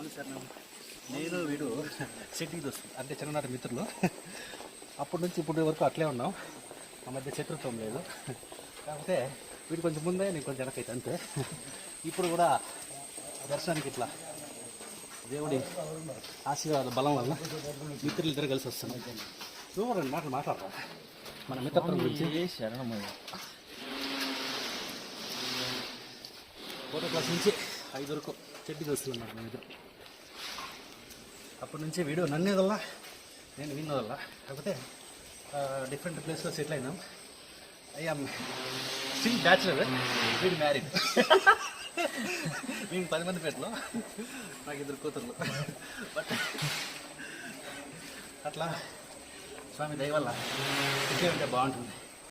అవును సార్, నేను వీడు సిటీ దోస్తులు అంటే చిన్ననాటి మిత్రులు. అప్పటి నుంచి ఇప్పటి వరకు అట్లే ఉన్నాం, మా మధ్య శత్రుత్వం లేదు. కాకపోతే వీడు కొంచెం ముందే నేను కొంచెం వెనకైతే అంతే. ఇప్పుడు కూడా దర్శనానికి ఇట్లా దేవుడి ఆశీర్వాద బలం వల్ల మిత్రులు ఇద్దరు కలిసి వస్తున్నాం. నువ్వు రెండు మాటలు మాట్లాడరా మన మిత్రత్వం గురించి. ఫోటో క్లాస్ నుంచి 5 వరకు చెడ్డి దోస్తులు ఉన్నారు మన ఇద్దరు. అప్పటి నుంచి వీడియో నన్నే వల్ల నేను విన్నదల్లా. కాకపోతే డిఫరెంట్ ప్లేస్లో సెటిల్ అయినాం. ఐఎమ్ స్టిల్ బ్యాచులర్, వీడు మ్యారీడ్. నేను 10 మంది పేటలో, నాకు 2 కూతుర్లు. బట్ అట్లా స్వామి దయ వల్ల ఇట్లే ఉంటే బాగుంటుంది.